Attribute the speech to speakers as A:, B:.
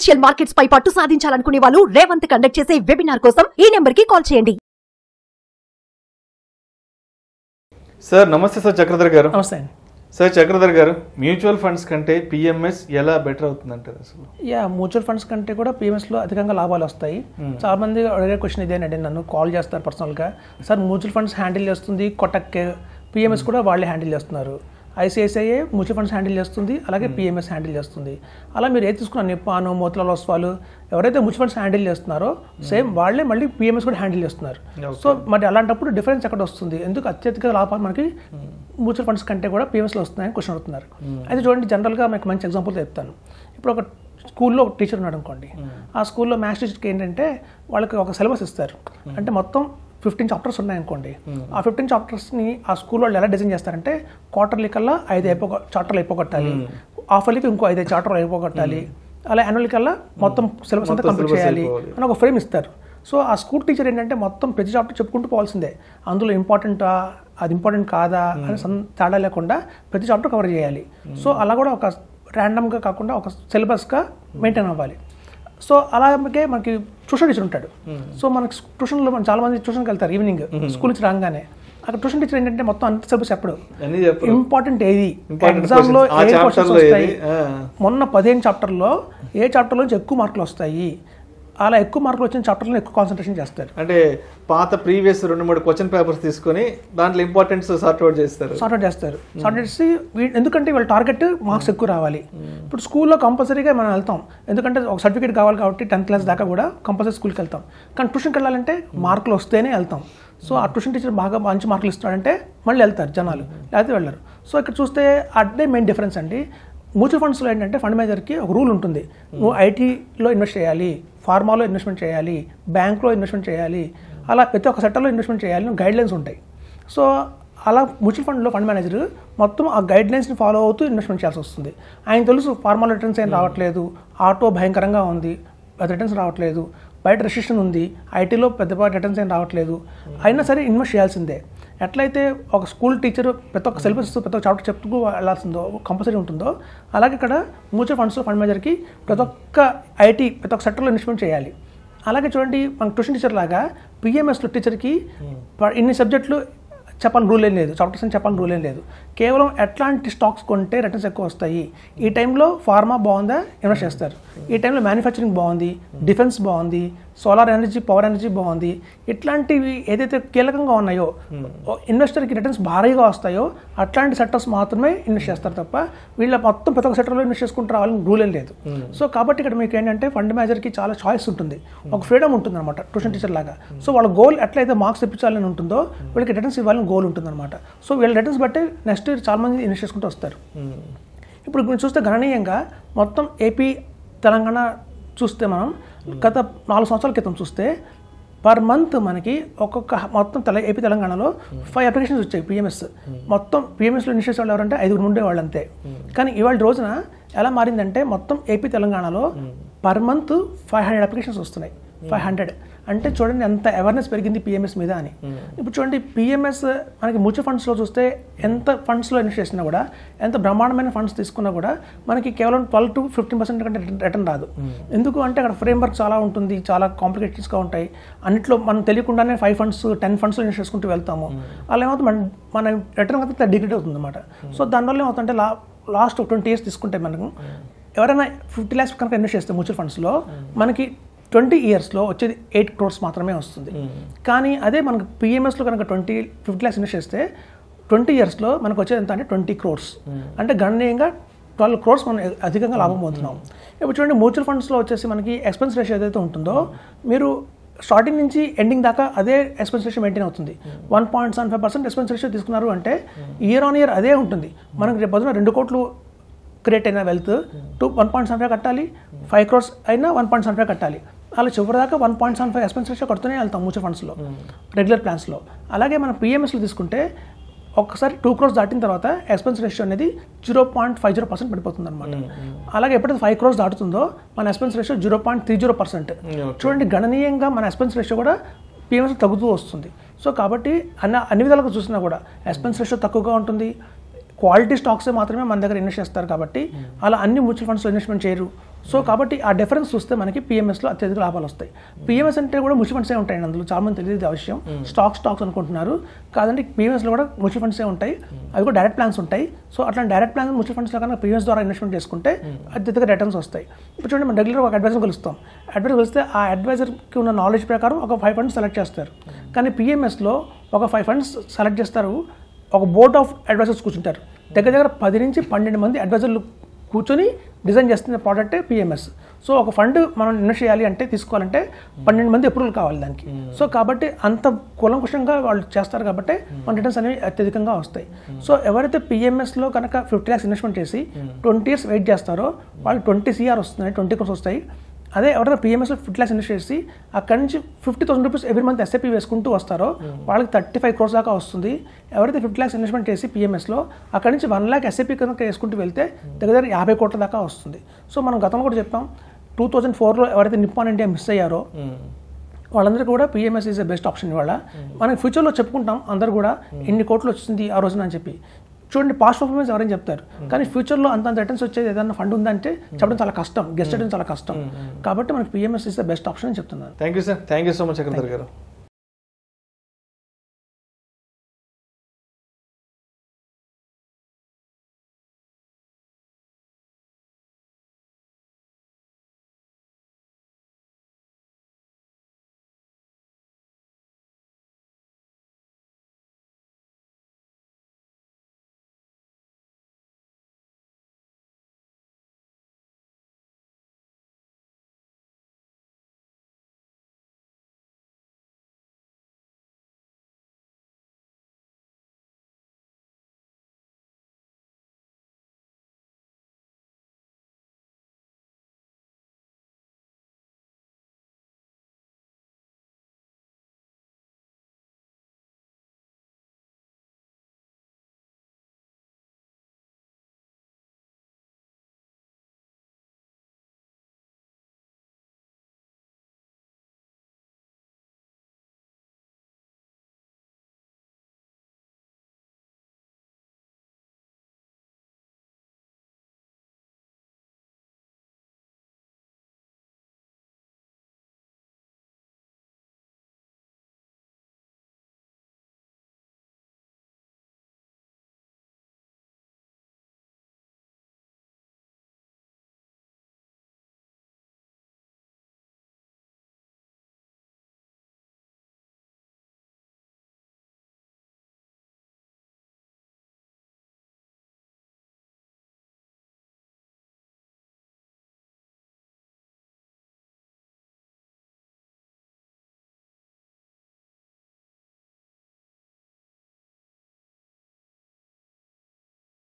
A: Financial markets పై పట్టు సాధించాలనుకునే వాళ్ళు Revanth conduct చేసే వెబినార్ కోసం ఈ నెంబర్ కి కాల్ చేయండి.
B: సార్ నమస్తే సార్ చక్రధర్ గారు.
C: నమస్తే
B: సార్ చక్రధర్ గారు, మ్యూచువల్ ఫండ్స్ కంటే పిఎంఎస్ ఎలా బెటర్ అవుతుంది అంటారు అసలు?
C: మ్యూచువల్ ఫండ్స్ కంటే కూడా పిఎంఎస్లో అధికంగా లాభాలు వస్తాయి. చాలా మంది అడిగే క్వశ్చన్ ఇదేనండి, నన్ను కాల్ చేస్తారు పర్సనల్గా. సార్ మ్యూచువల్ ఫండ్స్ హ్యాండిల్ చేస్తుంది కొటక్, పిఎంఎస్ కూడా వాళ్ళే హ్యాండిల్ చేస్తున్నారు. ఐసిఐసిఐ మ్యూచువల్ ఫండ్స్ హ్యాండిల్ చేస్తుంది, అలాగే పిఎంఎస్ హ్యాండిల్ చేస్తుంది. అలా మీరు ఏది తీసుకున్న నిప్పాను, మోతిలాల్ ఓస్వాల్ ఎవరైతే మ్యూచువల్ ఫండ్స్ హ్యాండిల్ చేస్తున్నారో సేమ్ వాళ్ళే మళ్ళీ పిఎంఎస్ కూడా హ్యాండిల్ చేస్తున్నారు. సో మరి అలాంటప్పుడు డిఫరెన్స్ ఎక్కడ వస్తుంది, ఎందుకు అత్యధిక లాభాలు మనకి మ్యూచువల్ ఫండ్స్ కంటే కూడా పిఎంఎస్లో వస్తున్నాయని క్వశ్చన్ అవుతున్నారు. అయితే చూడండి, జనరల్గా మీకు మంచి ఎగ్జాంపుల్ చెప్తాను. ఇప్పుడు ఒక స్కూల్లో ఒక టీచర్ ఉన్నాడు అనుకోండి, ఆ స్కూల్లో మ్యాథ్స్ టీచర్కి ఏంటంటే వాళ్ళకి ఒక సిలబస్ ఇస్తారు. అంటే మొత్తం 15 చాప్టర్స్ ఉన్నాయనుకోండి. ఆ 15 చాప్టర్స్ని ఆ స్కూల్ వాళ్ళు ఎలా డిజైన్ చేస్తారంటే క్వార్టర్లీ కల్లా 5 చాప్టర్లు అయిపోగొట్టాలి, హాఫర్లీకి ఇంకో 5 చాప్టర్లు అయిపోగొట్టాలి, అలా యాన్యువల్ కల్లా మొత్తం సిలబస్ అంతా కంప్లీట్ చేయాలి అని ఒక ఫ్రేమ్ ఇస్తారు. సో ఆ స్కూల్ టీచర్ ఏంటంటే మొత్తం ప్రతి చాప్టర్ చెప్పుకుంటూ పోవాల్సిందే, అందులో ఇంపార్టెంటా అది ఇంపార్టెంట్ కాదా అని తేడా లేకుండా ప్రతి చాప్టర్ కవర్ చేయాలి. సో అలా కూడా ఒక ర్యాండమ్గా కాకుండా ఒక సిలబస్గా మెయింటైన్ అవ్వాలి. సో అలాగే మనకి ట్యూషన్ టీచర్ ఉంటాడు. సో మనకి ట్యూషన్లో మనం చాలా మంది ట్యూషన్కి వెళ్తారు ఈవినింగ్ స్కూల్ నుంచి రాగానే. అక్కడ ట్యూషన్ టీచర్ ఏంటంటే మొత్తం అంత సిలబస్ చెప్పడు, ఇంపార్టెంట్ ఏది ఎగ్జామ్లో ఏ క్వశ్చన్స్ వస్తాయి, మొన్న 15 చాప్టర్లో ఏ చాప్టర్లో నుంచి ఎక్కువ మార్కులు వస్తాయి, అలా ఎక్కువ మార్కులు వచ్చిన చాప్టర్లో ఎక్కువ కాన్సన్ట్రేషన్ చేస్తారు.
B: అంటే పాత ప్రీవియస్ 2-3 క్వశ్చన్ పేపర్స్ తీసుకొని దాంట్లో ఇంపార్టెన్స్ సార్ట్అవుట్ చేస్తారు.
C: సార్ట్అవుట్ చేసి ఎందుకంటే వాళ్ళ టార్గెట్ మార్క్స్ ఎక్కువ రావాలి. ఇప్పుడు స్కూల్లో కంపల్సరీగా మనం వెళ్తాం, ఎందుకంటే ఒక సర్టిఫికేట్ కావాలి కాబట్టి 10th క్లాస్ దాకా కూడా కంపల్సరీ స్కూల్కి వెళ్తాం. కానీ ట్యూషన్కి వెళ్ళాలంటే మార్కులు వస్తేనే వెళ్తాం. సో ఆ ట్యూషన్ టీచర్ బాగా మంచి మార్కులు ఇస్తాడంటే మళ్ళీ వెళ్తారు జనాలు, లేకపోతే వెళ్ళరు. సో ఇక్కడ చూస్తే అదే మెయిన్ డిఫరెన్స్ అండి. మ్యూచువల్ ఫండ్స్లో ఏంటంటే ఫండ్ మేనేజర్కి ఒక రూల్ ఉంటుంది, నువ్వు ఐటీలో ఇన్వెస్ట్ చేయాలి, ఫార్మాలో ఇన్వెస్ట్మెంట్ చేయాలి, బ్యాంక్లో ఇన్వెస్ట్మెంట్ చేయాలి, అలా ప్రతి ఒక్క సెక్టర్లో ఇన్వెస్ట్మెంట్ చేయాలి, గైడ్లైన్స్ ఉంటాయి. సో అలా మ్యూచువల్ ఫండ్లో ఫండ్ మేనేజర్ మొత్తం ఆ గైడ్లైన్స్ని ఫాలో అవుతూ ఇన్వెస్ట్మెంట్ చేయాల్సి వస్తుంది. ఆయన తెలుసు ఫార్మాల్ రిటర్న్స్ ఏం రావట్లేదు, ఆటో భయంకరంగా ఉంది, రిటర్న్స్ రావట్లేదు, బయట రెస్ట్రిక్షన్ ఉంది, ఐటీలో పెద్దపాటి రిటర్న్స్ ఏం రావట్లేదు, అయినా సరే ఇన్వెస్ట్ చేయాల్సిందే. ఎట్లయితే ఒక స్కూల్ టీచర్ ప్రతి ఒక్క సిలబస్ ప్రతి ఒక్క చాప్టర్ చెప్తూ వెళ్ళాల్సిందో కంపల్సరీ ఉంటుందో, అలాగే ఇక్కడ మ్యూచువల్ ఫండ్స్లో ఫండ్ మేనేజర్కి ప్రతి ఒక్క ఐటీ ప్రతి ఒక్క సెక్టర్లో ఇన్వెస్ట్మెంట్ చేయాలి. అలాగే చూడండి, మన ట్యూషన్ టీచర్ లాగా పిఎంఎస్లో టీచర్కి ఇన్ని సబ్జెక్టులు చెప్పాలని రూల్ ఏం లేదు, చాప్టర్స్ అని చెప్పాలని రూల్ ఏం లేదు. కేవలం ఎట్లాంటి స్టాక్స్ కొంటే రిటర్న్స్ ఎక్కువ వస్తాయి, ఈ టైంలో ఫార్మా బాగుందా ఇన్వెస్ట్ చేస్తారు, ఈ టైంలో మ్యానుఫ్యాక్చరింగ్ బాగుంది, డిఫెన్స్ బాగుంది, సోలార్ ఎనర్జీ, పవర్ ఎనర్జీ బాగుంది, ఇట్లాంటివి ఏదైతే కీలకంగా ఉన్నాయో ఇన్వెస్టర్కి రిటర్న్స్ భారీగా వస్తాయో అట్లాంటి సెక్టర్స్ మాత్రమే ఇన్వెస్ట్ చేస్తారు తప్ప వీళ్ళ మొత్తం ప్రతి ఒక్క సెక్టర్లో ఇన్వెస్ట్ చేసుకుంటూ రావాలని రూల్ ఏం లేదు. సో కాబట్టి ఇక్కడ మీకు ఏంటంటే ఫండ్ మేనేజర్కి చాలా చాయిస్ ఉంటుంది, ఒక ఫ్రీడమ్ ఉంటుంది అనమాట ట్యూషన్ టీచర్ లాగా. సో వాళ్ళ గోల్ ఎట్లయితే మార్క్స్ తెప్పించాలని ఉంటుందో వీళ్ళకి రిటర్న్స్ ఇవ్వాలని గోల్ ఉంటుందన్నమాట. సో వీళ్ళ రిటర్న్స్ బట్టి నెక్స్ట్ ఇయర్ చాలా మంది ఇన్వెస్ట్ చేసుకుంటూ వస్తారు. ఇప్పుడు మీరు చూస్తే గణనీయంగా మొత్తం ఏపీ తెలంగాణ చూస్తే మనం గత 4 సంవత్సరాల క్రితం చూస్తే పర్ మంత్ మనకి ఒక్కొక్క మొత్తం ఏపీ తెలంగాణలో 5 అప్లికేషన్స్ వచ్చాయి పిఎంఎస్. మొత్తం పిఎంఎస్లో ఇన్వెస్ట్ చేసే వాళ్ళు ఎవరంటే 5 ఉండేవాళ్ళు అంతే. కానీ ఇవాళ రోజున ఎలా మారిందంటే మొత్తం ఏపీ తెలంగాణలో పర్ మంత్ 500 అప్లికేషన్స్ వస్తున్నాయి. 500 అంటే చూడండి ఎంత అవేర్నెస్ పెరిగింది పిఎంఎస్ మీద అని. ఇప్పుడు చూడండి, పిఎంఎస్ మనకి మ్యూచువల్ ఫండ్స్లో చూస్తే ఎంత ఫండ్స్లో ఇన్వెస్ట్ చేసినా కూడా, ఎంత బ్రహ్మాండమైన ఫండ్స్ తీసుకున్నా కూడా మనకి కేవలం 12 to 15% కంటే రిటర్న్ రాదు. ఎందుకు అంటే అక్కడ ఫ్రేమ్వర్క్ చాలా ఉంటుంది, చాలా కాంప్లికేషన్స్గా ఉంటాయి. అన్నింటిలో మనం తెలియకుండానే 5 ఫండ్స్ 10 ఫండ్స్లో ఇన్వెస్ట్ చేసుకుంటూ వెళ్తాము. అలా ఏమవుతుంది, మన రిటర్న్ అంతా డిగ్రేడ్ అవుతుంది అనమాట. సో దానివల్ల ఏమవుతుందంటే లాస్ట్ 20 years తీసుకుంటే మనకు ఎవరైనా 50 lakhs కనుక ఇన్వెస్ట్ చేస్తే మ్యూచువల్ ఫండ్స్లో మనకి 20 yearsలో వచ్చేది 8 crores మాత్రమే వస్తుంది. కానీ అదే మనకు పిఎంఎస్లో కనుక 50 lakhs ఇన్వెస్ట్ చేస్తే 20 yearsలో మనకు వచ్చేది ఎంత అంటే 20 crores. అంటే గణనీయంగా 12 crores మనం అధికంగా లాభం పొందుతున్నాం. ఇప్పుడు చూడండి, మ్యూచువల్ ఫండ్స్లో వచ్చేసి మనకి ఎక్స్పెన్స్ రేషియో ఏదైతే ఉంటుందో మీరు స్టార్టింగ్ నుంచి ఎండింగ్ దాకా అదే ఎక్స్పెన్స్ రేషియో మెయింటైన్ అవుతుంది. 1.75% ఎక్స్పెన్స్ రేషియో తీసుకున్నారు అంటే ఇయర్ ఆన్ ఇయర్ అదే ఉంటుంది. మనకి రేపు పొద్దున 2 కోట్లు క్రియేట్ అయిన వెల్త్ 1.75 కట్టాలి, 5 crores అయినా 1.75 కట్టాలి. అలా చివరి దాకా 1.75 ఎక్స్పెన్స్ రేషియో కడుతూనే వెళ్తాం మ్యూచువల్ ఫండ్స్లో, రెగ్యులర్ ప్లాన్స్లో. అలాగే మన పిఎంఎస్లో తీసుకుంటే ఒక్కసారి 2 crores దాటిన తర్వాత ఎక్స్పెన్స్ రేషియో అనేది 0.50% పడిపోతుంది అనమాట. అలాగే ఎప్పుడైతే 5 crores దాటుతుందో మన ఎక్స్పెన్స్ రేషియో 0.30%. చూడండి, గణనీయంగా మన ఎక్స్పెన్స్ రేషియో కూడా పిఎంఎస్ తగ్గుతూ వస్తుంది. సో కాబట్టి అన్ని విధాలుగా చూసినా కూడా ఎక్స్పెన్స్ రేషియో తక్కువగా ఉంటుంది, క్వాలిటీ స్టాక్స్ మాత్రమే మన దగ్గర ఇన్వెస్ట్ చేస్తారు. కాబట్టి అలా అన్ని మ్యూచువల్ ఫండ్స్లో ఇన్వెస్ట్మెంట్ చేయరు, సో కాబట్టి ఆ డిఫరెన్స్ చూస్తే మనకి పిఎంఎస్లో అత్యధిక లాభాలు వస్తాయి. పిఎంఎస్ అంటే కూడా మ్యూచువల్ ఫండ్సే ఉంటాయి, అందులో చాలా మంది తెలియదు ఆ విషయం. స్టాక్స్ అనుకుంటున్నారు, కాదండి పిఎంఎస్లో కూడా మ్యూచువల్ ఫండ్సే ఉంటాయి, అవి కూడా డైరెక్ట్ ప్లాన్స్ ఉంటాయి. సో అట్లా డైరెక్ట్ ప్లాన్స్ మ్యూచువల్ ఫండ్స్లో కన్నా పిఎంఎస్ ద్వారా ఇన్వెస్ట్మెంట్ చేసుకుంటే అత్యధిక రిటర్న్స్ వస్తాయి. ఇప్పుడు చూడండి, మనం రెగ్యులర్ ఒక అడ్వైజర్ కలుస్తాం, అడ్వైజర్ కలిస్తే ఆ అడ్వైజర్కి ఉన్న నాలెడ్జ్ ప్రకారం ఒక 5 ఫండ్స్ సెలెక్ట్ చేస్తారు. కానీ పిఎంఎస్లో ఒక 5 ఫండ్స్ సెలెక్ట్ చేస్తారు, ఒక బోర్డ్ ఆఫ్ అడ్వైజర్స్ కూర్చుంటారు, దగ్గర 10 నుంచి 12 మంది అడ్వైజర్లు కూర్చొని డిజైన్ చేస్తున్న ప్రోడక్టే పిఎంఎస్. సో ఒక ఫండ్ మనం ఇన్వెస్ట్ చేయాలి అంటే, తీసుకోవాలంటే 12 మంది అప్రూవల్ కావాలి దానికి. సో కాబట్టి అంత కూలంకుషంగా వాళ్ళు చేస్తారు కాబట్టి మన రిటర్న్స్ అనేవి అత్యధికంగా వస్తాయి. సో ఎవరైతే పిఎంఎస్లో కనుక 50 lakhs ఇన్వెస్ట్మెంట్ చేసి 20 years వెయిట్ చేస్తారో వాళ్ళు 20 CR వస్తున్నాయి, 20 crores వస్తాయి. అదే ఎవరైనా పిఎంఎస్లో 50 lakhs ఇన్వెస్ట్ చేసి అక్కడి నుంచి 50,000 rupees ఎవ్రీ మంత్ ఎస్ఐపి వేసుకుంటూ వస్తారో వాళ్ళకి 35 crores దాకా వస్తుంది. ఎవరైతే 50 lakhs ఇన్వెస్ట్మెంట్ చేసి పిఎంఎస్లో అక్కడి నుంచి 1 lakh ఎస్ఐపి కనుక వేసుకుంటూ వెళ్తే దగ్గర 50 crores దాకా వస్తుంది. సో మనం గతంలో కూడా చెప్పాం, 2004లో ఎవరైతే నిప్పాన్ ఇండియా మిస్ అయ్యారో వాళ్ళందరికీ కూడా PMS is the best option. ఇవాళ మనం ఫ్యూచర్లో చెప్పుకుంటాం అందరూ కూడా ఇన్ని కోట్లు వచ్చింది ఆ రోజున అని చెప్పి. చూడండి, పాస్ట్ పర్ఫార్మెన్స్ ఎవరైనా చెప్తారు, కానీ ఫ్యూచర్లో అంత రిటర్న్స్ వచ్చేది ఏదైనా ఫండ్ ఉందంటే చెప్పడం చాలా కష్టం, గెస్ట్ చేయడం చాలా కష్టం. కాబట్టి మనకి PMS is the best option అని చెప్తున్నాను.
B: Thank you sir, thank you so much Chakradhar గారు.